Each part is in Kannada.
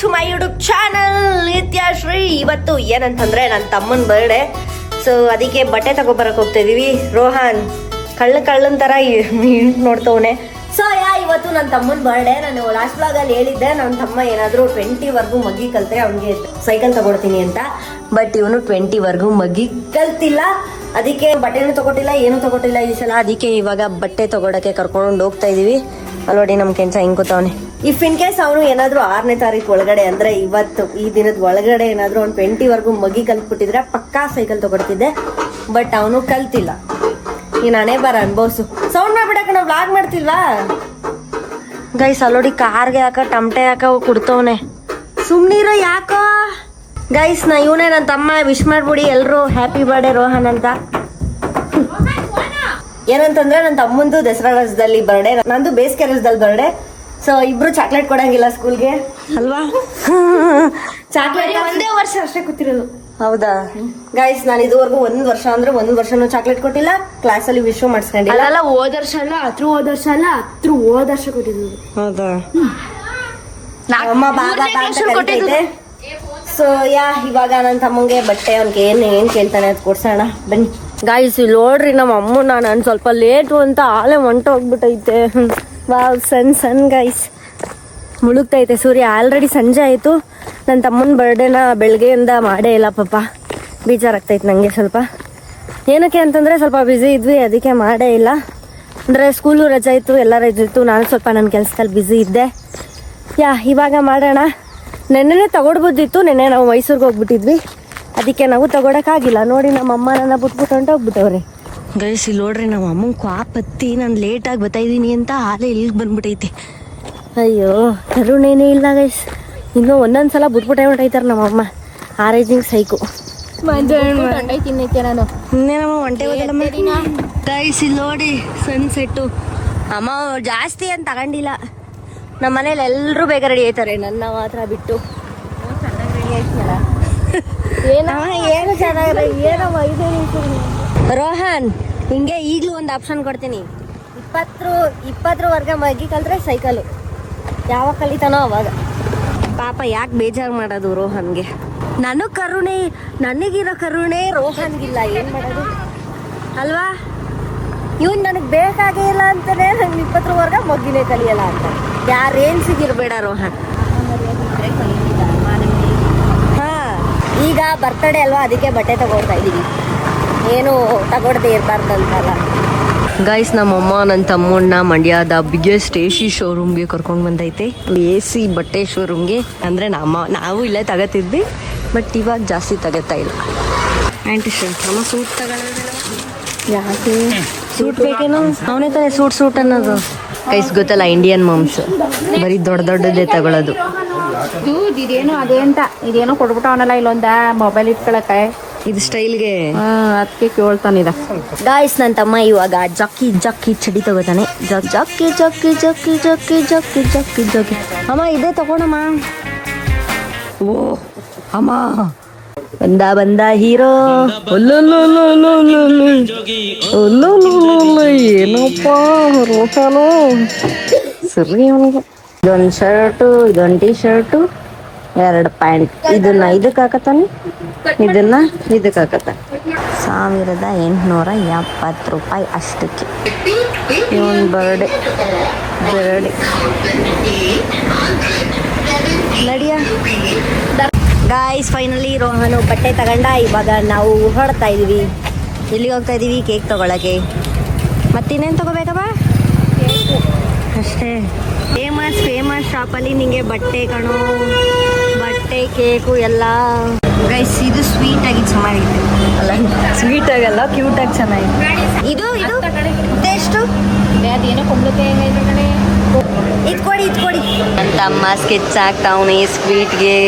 To my YouTube channel Nithyashree. ಇವತ್ತು ಏನಂತಂದ್ರೆ ನನ್ನ ತಮ್ಮನ ಬರ್ಡೇ, ಸೊ ಅದಕ್ಕೆ ಬಟ್ಟೆ ತಗೊಬರಕ್ ಹೋಗ್ತಾ ಇದೀವಿ. ರೋಹನ್ ಕಳ್ಳನ್ ತರ ನೋಡ್ತವನೆ. ಸೊ ಇವತ್ತು ನನ್ನ ತಮ್ಮನ ಬರ್ಡೇ. ನಾನು ಲಾಸ್ಟ್ ಬ್ಲಾಗ್ ಅಲ್ಲಿ ಹೇಳಿದ್ದೆ ನನ್ನ ತಮ್ಮ ಏನಾದ್ರು 20 ಮಗ್ಗಿ ಕಲ್ತ್ರೆ ಅವ್ನಿಗೆ ಸೈಕಲ್ ತಗೊಡ್ತೀನಿ ಅಂತ. ಬಟ್ ಇವನು 20 ಮಗ್ಗಿ ಕಲ್ತಿಲ್ಲ, ಅದಕ್ಕೆ ಬಟ್ಟೆನೂ ತಗೊಟ್ಟಿಲ್ಲ, ಏನು ತಗೊಟ್ಟಿಲ್ಲ ಈ ಸಲ. ಅದಕ್ಕೆ ಇವಾಗ ಬಟ್ಟೆ ತಗೊಳಕ್ಕೆ ಕರ್ಕೊಂಡು ಹೋಗ್ತಾ ಇದೀವಿ. ಅಲ್ಲೋಡಿ ನಮ್ ಕೆಂಚ ಹಿಂಗ್ ಕೂತವನೆ. ಇಫ್ ಇನ್ ಕೇಸ್ ಅವನು ಏನಾದ್ರು 6ನೇ ತಾರೀಕು ಒಳಗಡೆ ಅಂದ್ರೆ ಇವತ್ತು ಈ ದಿನದ ಒಳಗಡೆ ಏನಾದ್ರು ಅವ್ನು 20 ಮಗ್ಗಿ ಕಲ್ತ್ಬಿಟ್ಟಿದ್ರೆ ಪಕ್ಕಾ ಸೈಕಲ್ ತಗೊಡ್ತಿದ್ದೆ. ಬಟ್ ಅವನು ಕಲ್ತಿಲ್ಲ. ಈ ನಾನೇ ಬರ ಅನ್ಬೋಸು. ಸೌಂಡ್ ಮಾಡ್ಬಿಡಕ ನಾವು ವ್ಲಾಗ್ ಮಾಡ್ತಿಲ್ವಾ ಗೈಸ್. ಅಲ್ಲೋಡಿ ಕಾರ್ಗೆ ಯಾಕ ಟಮಟೆ ಯಾಕ ಕುಡ್ತವನೆ. ಸುಮ್ನಿರೋ ಯಾಕೋ ಗೈಸ್. ಇವನೇ ನನ್ನ ತಮ್ಮ. ವಿಶ್ ಮಾಡ್ಬಿಡಿ ಎಲ್ರು ಹ್ಯಾಪಿ ಬರ್ಡೇ ರೋಹನ್ ಅಂತ. ಏನಂತಂದ್ರೆ ನನ್ನ ತಮ್ಮಂದು ದಸರಾ ರಜದಲ್ಲಿ ಬರ್ಡೇ, ನಂದು ಬೇಸಿಗೆ ರಜದಲ್ಲಿ ಬರ್ಡೇ. ಸೊ ಇಬ್ರು ಚಾಕ್ಲೇಟ್ ಕೊಡಂಗಿಲ್ಲ ಸ್ಕೂಲ್ಗೆ ಅಲ್ವಾ. ಚಾಕ್ಲೇಟ್ ಒಂದೇ ವರ್ಷ ಅಷ್ಟೇ ಕೂತಿರೋದು. ಹೌದಾ ಗೈಸ್, ನಾನು ಇದುವರೆಗೂ 1 ವರ್ಷ ಅಂದ್ರೆ 1 ವರ್ಷನೂ ಚಾಕ್ಲೇಟ್ ಕೊಟ್ಟಿಲ್ಲ. ಕ್ಲಾಸ್ ಅಲ್ಲಿ ವಿಶ್ ಮಾಡಿಸ್ಕೊಂಡಿಲ್ಲ. ಅಲ್ಲ ಹೋದ ವರ್ಷ ಅಲ್ಲ, ಹೋದ ವರ್ಷ ಕೊಟ್ಟಿದ್ದು. ಹೌದಾ ಅಮ್ಮ ಬಾಬಾ ಕೊಟ್ಟಿದ್ದೆ. ಸೊ ಇವಾಗ ನನ್ನ ತಮ್ಮಂಗೆ ಬಟ್ಟೆ ಅವ್ನಿಗೆ ಏನ್ ಕೇಳ್ತಾನೆ ಅದು ಕೊಡ್ಸೋಣ ಬನ್ನಿ. ಗಾಯ್ಸ್ ಇಲ್ಲಿ ನೋಡ್ರಿ ನಮ್ಮ ಅಮ್ಮ ನಾನು ಸ್ವಲ್ಪ ಲೇಟು ಅಂತ ಆಲೆ ಹೊಂಟೋಗ್ಬಿಟ್ಟೈತೆ. ವಾವ್ ಸನ್ ಗೈಸ್ ಮುಳುಗ್ತೈತೆ ಸೂರ್ಯ. ಆಲ್ರೆಡಿ ಸಂಜೆ ಆಯ್ತು. ನನ್ನ ತಮ್ಮನ ಬರ್ಡೇನ ಬೆಳಗ್ಗೆಯಿಂದ ಮಾಡೇ ಇಲ್ಲ ಪಾಪ. ಬೇಜಾರಾಗ್ತೈತೆ ನನಗೆ ಸ್ವಲ್ಪ. ಏನಕ್ಕೆ ಅಂತಂದ್ರೆ ಸ್ವಲ್ಪ ಬ್ಯುಸಿ ಇದ್ವಿ, ಅದಕ್ಕೆ ಮಾಡೇ ಇಲ್ಲ. ಅಂದ್ರೆ ಸ್ಕೂಲು ರಜೆ ಇತ್ತು, ಎಲ್ಲ ರಜೆ ಇತ್ತು. ನಾನು ಸ್ವಲ್ಪ ನನ್ನ ಕೆಲ್ಸದಲ್ಲಿ ಬ್ಯುಸಿ ಇದ್ದೆ. ಇವಾಗ ಮಾಡೋಣ. ನೆನ್ನೆನೇ ತಗೊಡ್ಬೋದಿತ್ತು. ನೆನ್ನೆ ನಾವು ಮೈಸೂರಿಗೆ ಹೋಗ್ಬಿಟ್ಟಿದ್ವಿ, ಅದಕ್ಕೆ ನಾವು ತಗೊಳಕ್ಕಾಗಿಲ್ಲ. ನೋಡಿ ನಮ್ಮ ಅಮ್ಮ ನನ್ನ ಬಿಟ್ಬಿಟ್ಟು ಹೊಂಟೋಗ್ಬಿಟ್ಟವ್ರೆ. ಗೈಸ್ ಇಲ್ಲಿ ನೋಡ್ರಿ ನಮ್ಮ ಅಮ್ಮಂಗೆ ಕ್ವಾಪತ್ತಿ ನಾನು ಲೇಟಾಗಿ ಬರ್ತಾಯಿದ್ದೀನಿ ಅಂತ ಹಾಲೆ ಇಲ್ಲಿಗೆ ಬಂದ್ಬಿಟ್ಟೈತಿ. ಅಯ್ಯೋ ಕರುಣೇನೇ ಇಲ್ಲ ಗೈಸ್. ಇನ್ನೂ ಒಂದೊಂದ್ಸಲ ಬಿಟ್ಬಿಟ್ಟೆ ಹೊಂಟೈತಾರೆ ನಮ್ಮಮ್ಮ. ಆ ರೇಜಿಂಗ್ ಸೈಕು. ನಾನು ಇನ್ನೇನಮ್ಮ ಒಂಟೆ ಹೋದಲ್ಲಮ್ಮ. ಗೈಸ್ ಇಲ್ಲಿ ನೋಡಿ ಸನ್ಸೆಟ್ಟು. ಅಮ್ಮ ಜಾಸ್ತಿ ಅಂತ ತಗೊಂಡಿಲ್ಲ. ನಮ್ಮ ಮನೇಲಿ ಎಲ್ಲರೂ ಬೇಗ ರೆಡಿ ಆಯ್ತಾರೆ, ನನ್ನ ಮಾತ್ರ ಬಿಟ್ಟು. ಏನು ಚೆನ್ನಾಗಿ ರೋಹನ್ ಹಿಂಗೆ ಈಗಲೂ ಒಂದು ಆಪ್ಷನ್ ಕೊಡ್ತೀನಿ. 20 ಮಗ್ಗಿ ಕಲ್ತ್ರೆ ಸೈಕಲು. ಯಾವಾಗ ಕಲಿತಾನೋ ಅವಾಗ. ಪಾಪ ಯಾಕೆ ಬೇಜಾರು ಮಾಡೋದು ರೋಹನ್ಗೆ. ನನಗಿರೋ ಕರುಣೆ ರೋಹನ್ಗಿಲ್ಲ. ಏನ್ ಮಾಡೋದು ಅಲ್ವಾ. ಇವನ್ ನನಗೆ ಬೇಕಾಗೇ ಇಲ್ಲ ಅಂತಾನೆ ನಂಗೆ 20 ಮಗ್ಗಿನೇ ಕಲಿಯಲ್ಲ ಅಂತ. ಯಾರೇನ್ಸಿಗಿರ್ಬೇಡ ರೋಹನ್. ಈಗ ಬರ್ತಡೇ ಅಲ್ವಾ, ಅದಕ್ಕೆ ಬಟ್ಟೆ ತಗೊಳ್ತಾ ಇದೀವಿ. ಏನು ತಗೊಳ್ದೆ ಇರಬಾರ್ದಂತಲ್ಲ. ಗೈಸ್ ನಮ್ಮಮ್ಮ ನನ್ನ ತಮ್ಮನ್ನ ಮಂಡ್ಯದ ಬಿಗ್ಗೆಸ್ಟ್ AC ಶೋರೂಮ್ಗೆ ಕರ್ಕೊಂಡು ಬಂದೈತೆ. AC ಬಟ್ಟೆ ಶೋರೂಮ್ಗೆ. ಅಂದರೆ ನಾವು ಇಲ್ಲೇ ತಗೋತಿದ್ವಿ, ಬಟ್ ಇವಾಗ ಜಾಸ್ತಿ ತಗೋತಾ ಇಲ್ಲ. ಆಂಟಿ ನಮ್ಮ ಸೂಟ್ ತಗೊಳ್ಳೋದಿಲ್ಲ. ಯಾಕೆ ಸೂಟ್ ಬೇಕೇನೋ? ಅವನೇ ತಾನೆ ಸೂಟ್ ಅನ್ನೋದು. ಗೈಸ್ ಗೊತ್ತಲ್ಲ ಇಂಡಿಯನ್ ಮಾಮ್ಸ್ ಬರೀ ದೊಡ್ಡದೇ ತಗೊಳ್ಳೋದು. ಇದೇನು ಅದೇ ಅಂತ ಇದೇನೋ ಕೊಡ್ಬಿಟ್ಟವನಲ್ಲ ಇಲ್ಲೊಂದ ಮೊಬೈಲ್ ಇಟ್ಕೊಳಕ್ಕೆ. ಇದು ಸ್ಟೈಲ್ಗೆ ಅದಕ್ಕೆ ಕೇಳ್ತಾನಿದ. ಗಾಯ್ಸ್ ನನ್ನ ತಮ್ಮ ಇವಾಗ ಜಕ್ಕಿ ಚಡಿ ತಗೋತಾನೆ. ಜಕ್ಕಿ ಅಮ್ಮ ಇದೇ ತಗೋಣಮ್ಮ. ಓ ಅಮ್ಮ ಬಂದ ಹೀರೋ. ಏನಪ್ಪ ರೋಷಾನು ಸರಿ. ಅವನಿಗೆ ಇದೊಂದು ಶರ್ಟು, ಇದೊಂದು ಟೀ ಶರ್ಟು, 2 ಪ್ಯಾಂಟ್. ಇದನ್ನ ಇದಕ್ಕೆ ಹಾಕತಾನೆ, ಇದನ್ನ ಇದಕ್ಕೆ ಹಾಕತಾನೆ. 1870 ರೂಪಾಯಿ ಅಷ್ಟಕ್ಕೆ. ಇವನ್ ಬರ್ಡೇ ನಡಿಯ. ಗಾಯ್ಸ್ ಫೈನಲಿ ರೋಹನು ಬಟ್ಟೆ ತಗೊಂಡ. ಇವಾಗ ನಾವು ಹೊರಡ್ತಾ ಇದೀವಿ. ಎಲ್ಲಿಗೆ ಹೋಗ್ತಾ ಇದೀವಿ? ಕೇಕ್ ತಗೊಳಕ್ಕೆ. ಮತ್ತಿನ್ನೇನು ತಗೋಬೇಕಪ್ಪ? ಅಷ್ಟೇ. ಫೇಮಸ್ ಶಾಪಲ್ಲಿ ನಿಂಗೆ ಬಟ್ಟೆ ಕಣೋ, ಬಟ್ಟೆ ಕೇಕು ಎಲ್ಲ. ಗೈಸ್ ಇದು ಸ್ವೀಟ್ ಆಗಿ ಚೆನ್ನಾಗಿದೆ ಅಲ್ಲ? ಸ್ವೀಟ್ ಆಗಲ್ಲ, ಕ್ಯೂಟ್ ಆಗಿ ಚೆನ್ನಾಗಿದೆ. ಇದು ಎಷ್ಟು? ಅದೇನೋ ಕುಂಬಳಕಾಯಿ ಇದು ಕೊಡಿ. ನನ್ನ ತಮ್ಮ ಸ್ಕೆಚ್ ಆಗ್ತಾವನೆ ಸ್ವೀಟ್ಗೆ.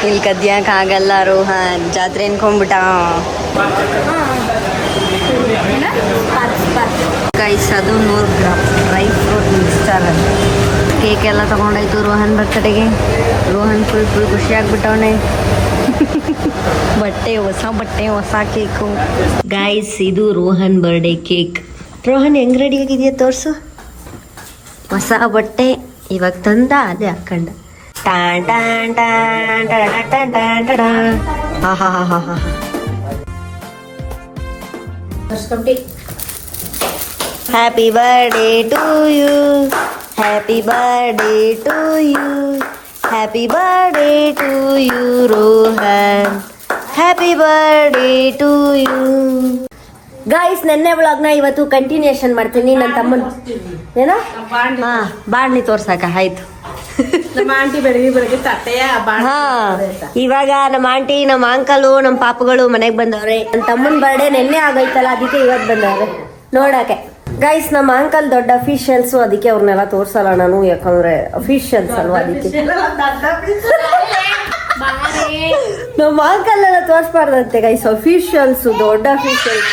ಇಲ್ಲಿ ಕದ್ಯಾಕ್ ಆಗಲ್ಲ ರೋಹನ್. ಜಾತ್ರೆ ಅನ್ಕೊಂಡ್ಬಿಟ್ಟ. ಗೈಸ್ ಅದು 100 gram dry fruit mixture. Cake ಎಲ್ಲ ತಗೊಂಡಾಯ್ತು ರೋಹನ್ ಬರ್ತಡೆಗೆ. ರೋಹನ್ ಫುಲ್ ಖುಷಿ ಆಗ್ಬಿಟ್ಟವನೆ. ಹೊಸ ಕೇಕು. ಗೈಸ್ ಇದು ರೋಹನ್ ಬರ್ಡೇ ಕೇಕ್. ರೋಹನ್ ಹೆಂಗ್ ರೆಡಿ ಆಗಿದೆಯಾ ತೋರ್ಸು. ಹೊಸ ಬಟ್ಟೆ ಇವಾಗ ತಂದ, ಅದೇ ಹಾಕೊಂಡ. ಟಾನ್ ಟಾನ್ ಟಾನ್ ಟಾನ್ ಟಾನ್ ಟಾನ್ ಟಾನ್. ಆಹಾಹಾಹಾಹಾ. Happy birthday to you, happy birthday to you, happy birthday to you Rohan, happy birthday to you. Guys, ನೆನ್ನೆ ವ್ಲಾಗ್ನ ಇವತ್ತು ಕಂಟಿನ್ಯೂಷನ್ ಮಾಡ್ತೀನಿ. ನನ್ನ ತಮ್ಮನ್ ಏನೋ ಬಾಣ್ಲಿ ತೋರ್ಸಾಕ ಆಯ್ತು. ನಮ್ಮ ಆಂಟಿ ಬೆಳಗ್ಗೆ ತಟ್ಟೆಯ ಹಾ, ಇವಾಗ ನಮ್ಮ ಆಂಟಿ, ನಮ್ಮ ಅಂಕಲು, ನಮ್ಮ ಪಾಪಗಳು ಮನೆಗ್ ಬಂದವ್ರೆ. ನನ್ನ ತಮ್ಮನ್ ಬರ್ಡೇ ನೆನ್ನೆ ಆಗೈತಲ್ಲ, ಅದಕ್ಕೆ ಇವತ್ತು ಬಂದವ್ರೆ ನೋಡಕ್ಕೆ. ಗೈಸ್, ನಮ್ಮ ಅಂಕಲ್ ದೊಡ್ಡ ಅಫಿಷಿಯಲ್ಸ್, ಅದಕ್ಕೆ ಅವ್ರನ್ನೆಲ್ಲ ತೋರ್ಸಲ್ಲ ನಾನು, ಯಾಕಂದ್ರೆ ಅಫಿಷಿಯಲ್ಸ್ ಅಲ್ವಾ, ಅದಕ್ಕೆ ನಮ್ಮ ಅಂಕಲ್ ಎಲ್ಲ ತೋರ್ಸ್ಬಾರ್ದಂತೆ ಗೈಸ್, ಅಫಿಷಿಯಲ್ಸ್, ದೊಡ್ಡ ಅಫಿಷಿಯಲ್ಸ್.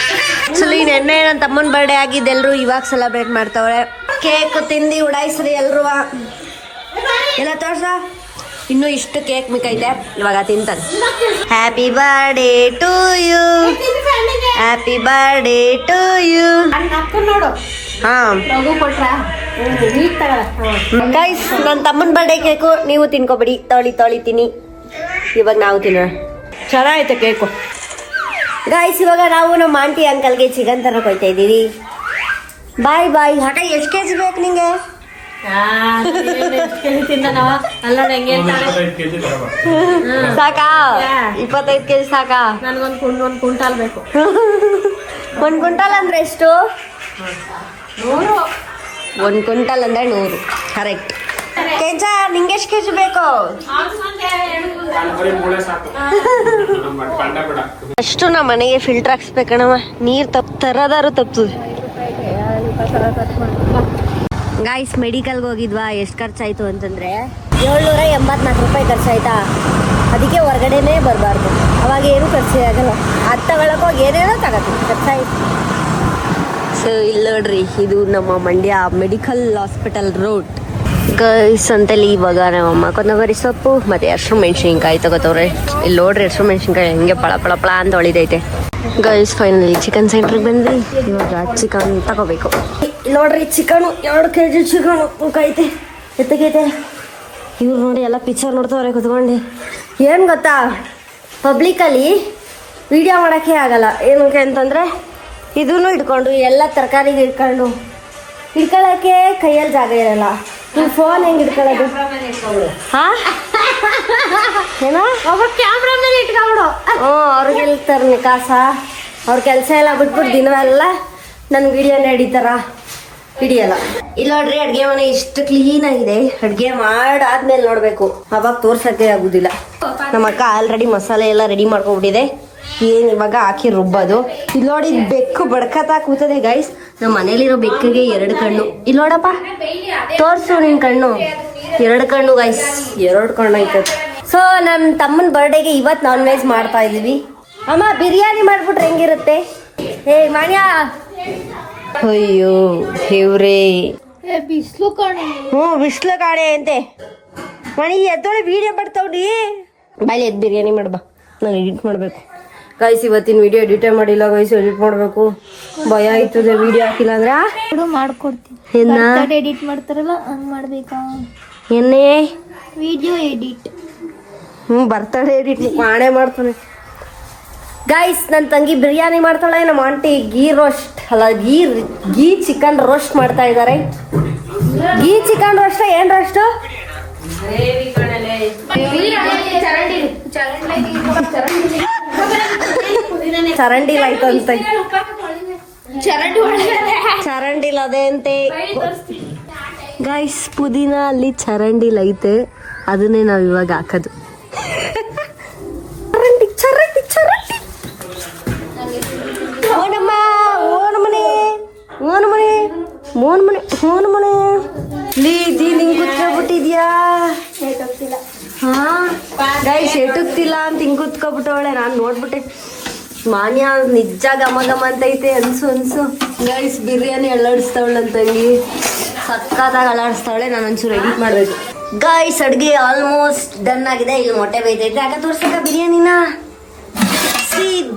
ಆಕ್ಚುಲಿ ನೆನ್ನೆ ನನ್ನ ತಮ್ಮನ್ ಬರ್ಡೇ ಆಗಿದ್ದು, ಎಲ್ರು ಇವಾಗ ಸೆಲೆಬ್ರೇಟ್ ಮಾಡ್ತಾವ್ರೆ. ಕೇಕ್ ತಿಂದಿ ಉಡಾಯಿಸ್ರಿ ಎಲ್ರು. ಎಲ್ಲ ತೋರ್ಸ, ಇನ್ನು ಇಷ್ಟು ಕೇಕ್ ಮಿಕ್ಕೈತೆ, ಇವಾಗ ತಿಂತಾನೆ. Happy birthday to you, happy birthday to you. ನೋಡು ಹಾ ಗೈಸ್, ನನ್ನ ತಮ್ಮನ ಬರ್ಡೇ ಕೇಕು ನೀವು ತಿನ್ಕೋಬಿಡಿ, ತೊಳಿತೀನಿ. ಇವಾಗ ನಾವು ತಿನ್ನೋಣ. ಚೆನ್ನಾಗೈತೆ ಕೇಕು. ಗೈಸ್, ಇವಾಗ ನಾವು ನಮ್ಮ ಆಂಟಿ ಅಂಕಲ್ಗೆ ಚಿಕನ್ ತರಕ್ ಹೋಯ್ತಾ ಇದ್ದೀವಿ. ಬಾಯ್ ಬಾಯ್. ಹಾಗೆ ಎಷ್ಟು ಕೆಜಿ ಬೇಕು ನಿಂಗೆ? ಸಾಕಾ? 25 ಕೆಜಿ ಸಾಕಾ? ನನ್ಗೊಂದ್ ಕ್ವಿಂಟಾಲ್ ಬೇಕು. 1 ಕ್ವಿಂಟಾಲ್ ಅಂದ್ರೆ ಎಷ್ಟು? 1 ಕ್ವಿಂಟಾಲ್ ಅಂದ್ರೆ 100. ಕರೆಕ್ಟ್. ಕೆಂಚ, ನಿಂಗೆ ಎಷ್ಟು ಕೆಜಿ ಬೇಕು? ಅಷ್ಟು ನಮ್ಮ ಮನೆಗೆ ಫಿಲ್ಟರ್ ಹಾಕ್ಸ್ಬೇಕಣವ, ನೀರ್ ತರದಾರು ತಪ್ತದೆ. ಗಾಯ್ಸ್, ಮೆಡಿಕಲ್ಗೆ ಹೋಗಿದ್ವಾ, ಎಷ್ಟು ಖರ್ಚಾಯ್ತು ಅಂತಂದ್ರೆ 784 ರೂಪಾಯಿ ಖರ್ಚಾಯ್ತಾ. ಅದಕ್ಕೆ ಹೊರಗಡೆನೇ ಬರಬಾರ್ದು, ಅವಾಗ ಏನು ಖರ್ಚು ಆಗಲ್ಲ. ಅದು ತಗೊಳಕ್ ಹೋಗಿ ಏನೇನೋ ತಗೋತೀವಿ, ಖರ್ಚಾಯ್ತು. ಸೊ ಇಲ್ಲಿ ನೋಡ್ರಿ, ಇದು ನಮ್ಮ Mandya medical hospital road. Guys, ಅಂತಲ್ಲಿ ಇವಾಗ ನಮ್ಮಮ್ಮ ಕೊತ್ತಂಬರಿ ಸೊಪ್ಪು ಮತ್ತೆ ಹಸಿರು ಮೆಣಸಿನ್ಕಾಯಿ ತಗೋತವ್ರೆ. ಇಲ್ಲಿ ನೋಡ್ರಿ, ಹಸಿರು ಮೆಣಸಿನ್ಕಾಯಿ ಹೆಂಗೆ ಪಳ ಪಳ ಪಳ ಅಂತ ಹೊಳಿದೈತೆ. ಗೈಸ್, ಫೈನಲಿ ಚಿಕನ್ ಸೆಂಟ್ರಿಗೆ ಬಂದ್ವಿ. ಇವಾಗ ಚಿಕನ್ ತಗೋಬೇಕು. ನೋಡ್ರಿ, ಚಿಕನು 2 ಕೆಜಿ ಚಿಕನ್ ಕೈತೆ ಎತ್ತಗೈತೆ. ಇವ್ರು ನೋಡಿ ಎಲ್ಲ ಪಿಕ್ಚರ್ ನೋಡ್ತವ್ರೆ ಕುತ್ಕೊಂಡು. ಏನು ಗೊತ್ತಾ, ಪಬ್ಲಿಕಲ್ಲಿ ವಿಡಿಯೋ ಮಾಡೋಕ್ಕೆ ಆಗಲ್ಲ. ಏನಕ್ಕೆ ಅಂತಂದರೆ ಇದನ್ನು ಇಟ್ಕೊಂಡು ಎಲ್ಲ ತರಕಾರಿಗೆ ಇಟ್ಕೊಳ್ಳೋಕ್ಕೆ ಕೈಯಲ್ಲಿ ಜಾಗ ಇರಲ್ಲ. ನೀವು ಫೋನ್ ಹೆಂಗೆ ಇಟ್ಕೊಳ್ಳೋದು? ಹಾಂ, ಏನೋ ಕ್ಯಾಮ್ರಾಮನ್ ಇಟ್ಕೊಬಿಡು. ಅವ್ರಿಗೆ ಹೇಳ್ತಾರೆ ಕಾಸ, ಅವ್ರ ಕೆಲಸ ಎಲ್ಲ ಬಿಟ್ಬಿಟ್ಟು ದಿನವೆಲ್ಲ ನನ್ನ ವಿಡಿಯೋನ ಹಿಡಿಯಲ್ಲ. ಇಲ್ಲ ನೋಡ್ರಿ, ಅಡ್ಗೆ ಮನೆ ಇಷ್ಟು ಕ್ಲೀನ್ ಆಗಿದೆ. ಅಡ್ಗೆ ಮಾಡಾದ್ಮೇಲೆ ನೋಡ್ಬೇಕು, ಅವಾಗ ತೋರ್ಸಕ್ಕೆ ಆಗುದಿಲ್ಲ. ನಮ್ಮ ಅಕ್ಕ ಆಲ್ರೆಡಿ ಮಸಾಲೆ ಎಲ್ಲ ರೆಡಿ ಮಾಡ್ಕೊಂಡ್ಬಿಟ್ಟಿದೆ. ಏನ್ ಇವಾಗ ಹಾಕಿ ರುಬ್ಬೋದು. ಇಲ್ಲಿ ನೋಡಿ, ಬೆಕ್ಕು ಬಡ್ಕತಾ ಕೂತದೆ ಗೈಸ್. ನಮ್ಮ ಮನೇಲಿರೋ ಬೆಕ್ಕಿಗೆ 2 ಕಣ್ಣು. ಇಲ್ಲಿ ನೋಡಪ್ಪ, ತೋರ್ಸು ನಿನ್ ಕಣ್ಣು. 2 ಕಣ್ಣು ಗೈಸ್, 2 ಕಣ್ಣು ಐತದ. ಸೊ ನನ್ನ ತಮ್ಮನ ಬರ್ಡೇಗೆ ಇವತ್ತು ನಾನ್ ವೆಜ್ ಮಾಡ್ತಾ ಇದೀವಿ. ಅಮ್ಮ, ಬಿರಿಯಾನಿ ಮಾಡ್ಬಿಟ್ರೆ ಹೆಂಗಿರುತ್ತೆ? ಏ ಮಾನ್ಯ, ಅಯ್ಯೋ ಇವ್ರೇ, ಬಿಸ್ಲು ಕಾಣೆ. ಬಿಸ್ಲು ಕಾಣೆ ಅಂತೆ. ಮಣಿ ಎದ್ದೊಳೆ ವಿಡಿಯೋ ಮಾಡ್ತಾವ್ರಿ. ಬಾಯ್ಲಿ ಎದ್ದು ಬಿರಿಯಾನಿ ಮಾಡ್ಬಾ, ನಾನು ಎಡಿಟ್ ಮಾಡ್ಬೇಕು. ಗೈಸ್, ಇವತ್ತಿನ ವಿಡಿಯೋ ಎಡಿಟೇ ಮಾಡಿಲ್ಲ ಗೈಸ್, ಎಡಿಟ್ ಮಾಡ್ಬೇಕು. ಭಯ ಆಯ್ತದೆ ವಿಡಿಯೋ ಹಾಕಿಲ್ಲ ಅಂದ್ರೆ. ಮಾಡ್ಕೊಡ್ತೀನಿ. ಎಡಿಟ್ ಮಾಡ್ತಾರಲ್ಲ ಹಂಗ್ ಮಾಡ್ಬೇಕಾ? ಏನೇ ವಿಡಿಯೋ ಎಡಿಟ್? ಬರ್ತಡೆ ಎಡಿಟ್ ಮಾಡೇ ಮಾಡ್ತಾನೆ. ಗೈಸ್, ನನ್ನ ತಂಗಿ ಬಿರಿಯಾನಿ ಮಾಡ್ತಾಳೆ. ನಮ್ಮ ಆಂಟಿ ಗೀ ರೋಸ್ಟ್ ಅಲ್ಲ, ಗೀ ಚಿಕನ್ ರೋಸ್ಟ್ ಮಾಡ್ತಾ ಇದ್ದಾರೆ. ಗೀ ಚಿಕನ್ ರೋಸ್ಟ್ ಏನ್ ರೋಸ್ಟ್? ಚರಂಡಿಲ್ ಆಯ್ತು ಅಂತ. ಚರಂಡಿಲ್ ಅದೇ ಅಂತೆ ಗೈಸ್. ಪುದೀನ ಅಲ್ಲಿ ಚರಂಡಿಲ್ ಐತೆ, ಅದನ್ನೇ ನಾವ್ ಇವಾಗ ಹಾಕೋದು. ಚರಂಡಿ ಚರಂಡಿ ಓನಮ್ಮ, ಓನ್ ಮನೆ ಲೀದಿ ನಿಂಗೆ ಕುತ್ಕೊಬಿಟ್ಟಿದ್ಯಾ? ಹಾ ಗೈಸ್, ಎಟುಕ್ತಿಲ್ಲ ಅಂತ ಹಿಂಗ್ ಕುತ್ಕೊಬಿಟ್ಟವಳೆ. ನಾನು ನೋಡ್ಬಿಟ್ಟೆ, ಮಾನ್ಯ ನಿಜ ಘಮ ಘಮ ಅಂತೈತೆ. ಅನ್ಸು ಗೈಸ್, ಬಿರಿಯಾನಿ ಅಲ್ಲಾಡಿಸ್ತಾವಳೆ ಅಂತಂಗಿ, ಸಕ್ಕತ್ತಾಗಿ ಅಲ್ಲಾಡಿಸ್ತಾವಳೆ. ನಾನು ಒಂಚೂರು ಎಡಿಟ್ ಮಾಡ್ಬೇಕು. ಗೈಸ್, ಅಡ್ಗೆ ಆಲ್ಮೋಸ್ಟ್ ಡನ್ ಆಗಿದೆ. ಇಲ್ಲಿ ಮೊಟ್ಟೆ ಬೇಯ್ತೈತೆ. ಆಗ ತೋರ್ಸಕ ಬಿರಿಯಾನಿನ.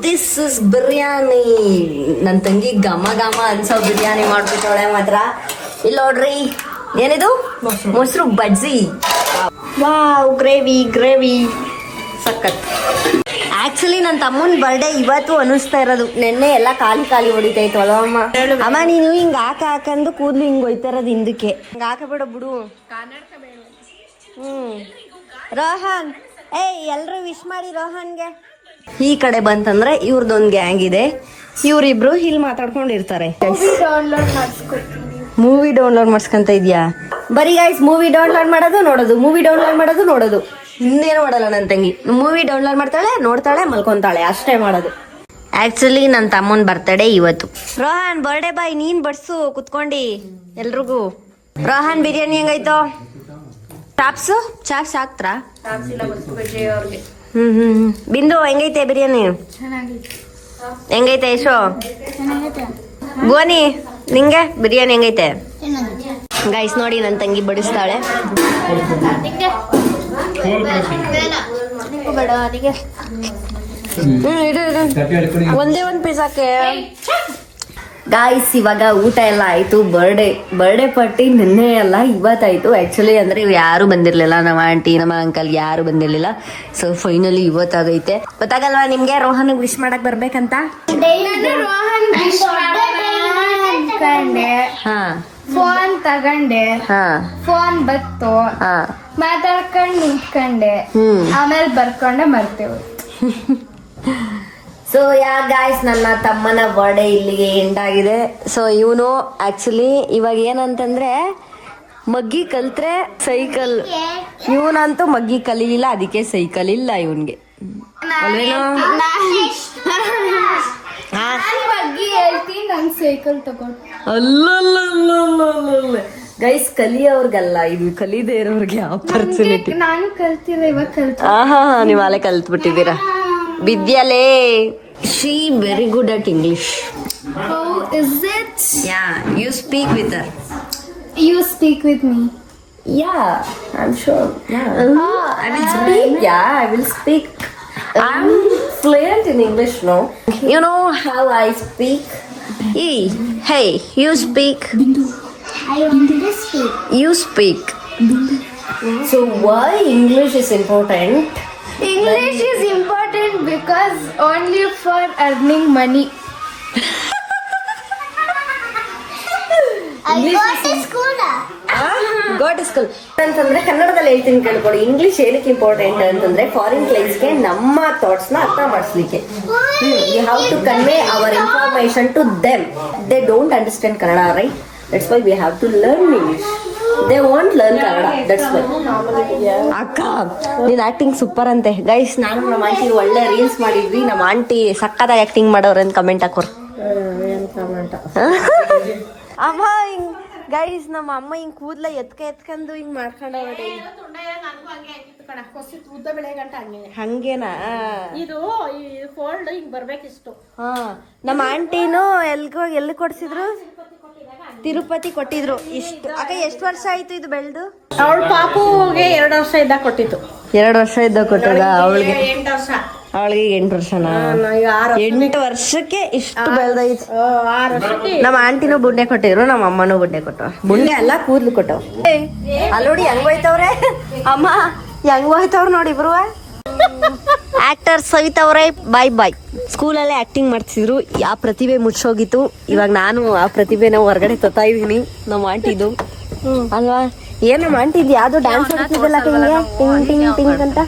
This is biryani. ನನ್ನ ತಂಗಿ ಘಮ ಘಮ ಅನ್ಸೋ ಬಿರಿಯಾನಿ ಮಾಡ್ಬಿಟ್ಟವಳೆ ಮಾತ್ರ. ಇಲ್ಲಿ ನೋಡ್ರಿ, ಏನಿದು ಮೊಸರು ಬಜ್ಜಿ. ವಾವ್ ಗ್ರೇವಿ ಸಖತ್. ಆಕ್ಚುಲಿ ನನ್ನ ತಮ್ಮನ ಬರ್ಡೇ ಇವತ್ತು ಅನಿಸ್ತಾ ಇರೋದು. ನೆನ್ನೆ ಎಲ್ಲ ಖಾಲಿ ಹೊಡಿತಾ ಇತ್ತು ಅಲ್ವ ಅಮ್ಮ? ಅಮ್ಮ ನೀನು ಹಿಂಗ್ ಹಾಕಂದು ಕೂದ್ಲು ಹಿಂಗ್ ಹೋಯ್ತಾ ಇರೋದು ಹಿಂದಕ್ಕೆ. ಹಿಂಗ್ ಹಾಕಬೇಡ ಬಿಡು. ರೋಹನ್ ಎಲ್ರು ವಿಶ್ ಮಾಡಿ ರೋಹನ್ಗೆ. ಈ ಕಡೆ ಬಂತಂದ್ರೆ ಇವ್ರದೊಂದು ಗ್ಯಾಂಗ್ ಇದೆ. ಇವ್ರಿಬ್ರು ಇಲ್ಲಿ ಮಾತಾಡ್ಕೊಂಡಿರ್ತಾರೆ. ಮೂವಿ ಡೌನ್ಲೋಡ್ ಮಾಡ್ಸ್ಕೊಂತ ಇದ್ಯಾ? ಬರೀ ಗೈಸ್ ಮೂವಿ ಡೌನ್ಲೋಡ್ ಮಾಡೋದು ನೋಡೋದು ಹಿಂದೇನು ಮಾಡಲ್ಲ ನನ್ನ ತಂಗಿ. ಮೂವಿ ಡೌನ್ಲೋಡ್ ಮಾಡ್ತಾಳೆ, ನೋಡ್ತಾಳೆ, ಮಲ್ಕೊಂತಾಳೆ, ಅಷ್ಟೇ ಮಾಡೋದು. ಆಕ್ಚುಲಿ ನನ್ನ ತಮ್ಮನ ಬರ್ತಡೇ ಇವತ್ತು. ರೋಹನ್ ಬರ್ಡೇ ಬಾಯ್, ನೀನ್ ಬಡ್ಸು ಕುತ್ಕೊಂಡಿ ಎಲ್ರಿಗೂ. ರೋಹನ್ ಬಿರಿಯಾನಿ ಹೆಂಗಾಯ್ತು? ಚಾಪ್ಸ್ ಹಾಕ್ತ್ರಾ? ಬಿಂದು ಹೆಂಗೈತೆ ಬಿರಿಯಾನಿ? ಹೆಂಗೈತೆ ಯಶೋ? ಭುವನಿ ನಿಂಗೆ ಬಿರಿಯಾನಿ ಹೆಂಗೈತೆ? ಗೈಸ್ ನೋಡಿ ನನ್ನ ತಂಗಿ ಬಡಿಸ್ತಾಳೆ. ಒಂದೇ ಒಂದ್ ಪೀಸ್ ಹಾಕೆ. ಗಾಯ್ಸ್ ಇವಾಗ ಊಟ ಎಲ್ಲ ಆಯ್ತು. ಬರ್ಡೇ ಪಾರ್ಟಿ ನಿನ್ನೆ ಅಲ್ಲ ಇವತ್ತಾಯ್ತು. ಆಕ್ಚುಲಿ ಅಂದ್ರೆ ಇವ್ ಯಾರು ಬಂದಿರ್ಲಿಲ್ಲ, ನಮ್ಮ ಆಂಟಿ ನಮ್ಮ ಅಂಕಲ್ ಯಾರು ಬಂದಿರ್ಲಿಲ್ಲ. So finally ಇವತ್ತಾಗೈತೆ. ಗೊತ್ತಾಗಲ್ವಾ ನಿಮ್ಗೆ ರೋಹನ್ ವಿಶ್ ಮಾಡಕ್ ಬರ್ಬೇಕಂತ? ಫೋನ್ ತಗೊಂಡೆ, ಫೋನ್ ಬತ್ತು, ಮಾತಾಡ್ಕೊಂಡ್ ನಿಂತ್ಕೊಂಡೆ, ಆಮೇಲೆ ಬರ್ಕೊಂಡೆ ಮರ್ತೇವೆ. ಸೊ ಗಾಯ್ಸ್ ನನ್ನ ತಮ್ಮನ ಬರ್ಡೇ ಇಲ್ಲಿಗೆ ಎಂಡ್ ಆಗಿದೆ. ಸೊ ಇವನು ಆಕ್ಚುಲಿ ಇವಾಗ ಏನಂತಂದ್ರೆ ಮಗ್ಗಿ ಕಲ್ತ್ರೆ ಸೈಕಲ್, ಇವನಂತೂ ಮಗ್ಗಿ ಕಲೀಲಿಲ್ಲ, ಅದಕ್ಕೆ ಸೈಕಲ್ ಇಲ್ಲ ಇವನ್ಗೆ. ಸೈಕಲ್ ತಗೊಂಡು ಅಲ್ಲ ಗೈಸ್, ಕಲಿಯೋರ್ಗಲ್ಲ ಇದು, ಕಲಿದೇ ಇರೋರ್ಗೆ ಆಪರ್ಚುನಿಟಿ. ನಾನು ಕಲ್ತಿಲ್ಲ, ಇವಾಗ ಕಲ್ತ. ನೀವ್ ಅಲ್ಲೇ ಕಲ್ತ್ಬಿಟ್ಟಿದ್ದೀರಾ. ವಿದ್ಯಾಲೇ she very good at English. How is it? Yeah, you speak with her. You speak with me. Yeah, I'm sure. Yeah. I will speak. Yeah, I will speak. I'm fluent in English, no? You know how I speak? Hey, you speak. Bindu. I want to speak. You speak. Bindu. So why English is important? English is important because only for earning money. I go to school. Go to school. ಅಂತಂದ್ರೆ ಕನ್ನಡದಲ್ಲಿ ಹೇಳ್ತೀನಿ ಕೇಳ್ಕೊಳ್ಳಿ. ಇಂಗ್ಲಿಷ್ ಏನಕ್ಕೆ ಇಂಪಾರ್ಟೆಂಟ್ ಅಂತಂದ್ರೆ ಫಾರಿನ್ ಕ್ಲೈಂಟ್ಸ್ಗೆ ನಮ್ಮ ಥಾಟ್ಸ್ ನ ಅರ್ಥ ಮಾಡಿಸ್ಲಿಕ್ಕೆ. You have to convey our information to them. They don't understand Kannada, right? That's why we have to learn English. They want learn Kannada, that's why. ಅಕ್ಕ ನೀನ್ ಆಕ್ಟಿಂಗ್ ಸೂಪರ್ ಅಂತೆ. ಗೈಸ್ ನಾನು ನಮ್ಮ ಆಂಟಿ ಒಳ್ಳೆ ರೀಲ್ಸ್ ಮಾಡಿದ್ವಿ. ನಮ್ಮ ಆಂಟಿ ಸಕ್ಕತ್ತಾಗಿ ಆಕ್ಟಿಂಗ್ ಮಾಡೋರು ಅಂತ ಕಮೆಂಟ್ ಹಾಕೋರು. ಅಮ್ಮ ಹಿಂಗ್ ಗೈಸ್ ನಮ್ಮ ಅಮ್ಮ ಹಿಂಗ್ ಕೂದ್ಲ ಎತ್ಕೊಂಡು ಹಿಂಗ್ ಮಾಡ್ಕೊಂಡವ್ರೆ. ಹಂಗೇನಾ? ಇದು ಫೋಲ್ಡ್ ಹಿಂಗ್ ಬರ್ಬೇಕಿಷ್ಟು. ನಮ್ಮ ಆಂಟಿನೂ ಎಲ್ಲಿ ಕೊಡ್ಸಿದ್ರು? ತಿರುಪತಿ ಕೊಟ್ಟಿದ್ರು. ಇಷ್ಟು ಅಕ್ಕ ಎಷ್ಟು ವರ್ಷ ಆಯ್ತು ಇದು ಬೆಳೆದು? ಅವಳ ಪಾಪುಗೆ 2 ವರ್ಷ ಇದ್ದಾಗ ಕೊಟ್ಟಿತ್ತು. 2 ವರ್ಷ ಇದ್ದಾಗ ಕೊಟ್ಟದ? ಅವಳಿಗೆ 8 ವರ್ಷ. ಅವಳಿಗೆ 8 ವರ್ಷನಾ? 8 ವರ್ಷಕ್ಕೆ ಇಷ್ಟು ಬೆಳ್ದೈತಿ. 6 ವರ್ಷಕ್ಕೆ ನಮ್ಮ ಆಂಟಿನೂ ಬುಂಡೆ ಕೊಟ್ಟಿದ್ರು, ನಮ್ಮ ಅಮ್ಮನೂ ಬುಂಡೆ ಕೊಟ್ಟವ. ಬುಂಡೆ ಎಲ್ಲ ಕೂದ್ಲು ಕೊಟ್ಟವ. ಅಲ್ಲಿ ನೋಡಿ ಹೆಂಗ್ ಹೋಯ್ತವ್ರೆ ಅಮ್ಮ, ಹೆಂಗ್ ಹೋಯ್ತವ್ರ ನೋಡಿ ಇಬ್ರು. ಆಕ್ಟರ್ ಸವಿತವ್ರೆ ಬಾಯ್. ಸ್ಕೂಲಲ್ಲೇ ಆಕ್ಟಿಂಗ್ ಮಾಡ್ತಿದ್ರು. ಆ ಪ್ರತಿಭೆ ಮುಚ್ಚೋಗಿತ್ತು. ಇವಾಗ ನಾನು ಆ ಪ್ರತಿಭೆನ ಹೊರಗಡೆ ತತ್ತಾ ಇದೀನಿ. ನಮ್ಮ ಆಂಟಿದು ಅಲ್ವಾ? ಏನ್ ನಮ್ಮ ಆಂಟಿದ್ ಯಾವ್ದು ಡ್ಯಾನ್ಸ್ ಮಾಡ್ತಿದ್ದಲ್ಲ ಹಿಂಗೆ ಟಿಂಗ್ ಟಿಂಗ್ ಟಿಂಗ್ ಅಂತ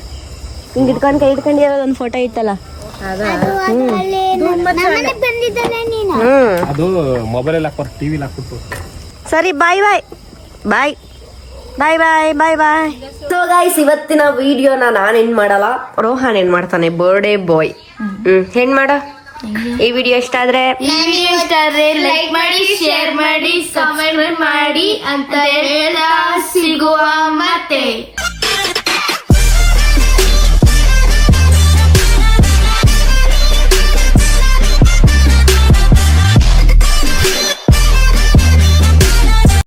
ಹಿಂಗ್ ಇಟ್ಕೊಂಡ್ ಕೈ ಇಟ್ಕೊಂಡಿರೋ ಒಂದು ಫೋಟೋ ಇತ್ತಲ್ಲ, ಅದು ಮೊಬೈಲ್ ಅಲ್ಲಿ ಹಾಕ್ಬಾರ್ದು, ಟಿವಿ ಹಾಕ್ಬಿಟ್ಟು. ಸರಿ ಬಾಯ್. ಸೊ ಗೈಸ್ ಇವತ್ತಿನ ವಿಡಿಯೋನ ನಾನು ಏನ್ ಮಾಡಲ್ಲ, ರೋಹನ್ ಏನ್ ಮಾಡ್ತಾನೆ, ಬರ್ಡೇ ಬಾಯ್ ಹೆಣ್ ಮಾಡ. ಈ ವಿಡಿಯೋ ಇಷ್ಟ ಆದ್ರೆ ಲೈಕ್ ಮಾಡಿ, ಶೇರ್ ಮಾಡಿ, ಸಬ್ಸ್ಕ್ರೈಬ್ ಮಾಡಿ ಅಂತ ಸಿಗುವ ಮತ್ತೆ.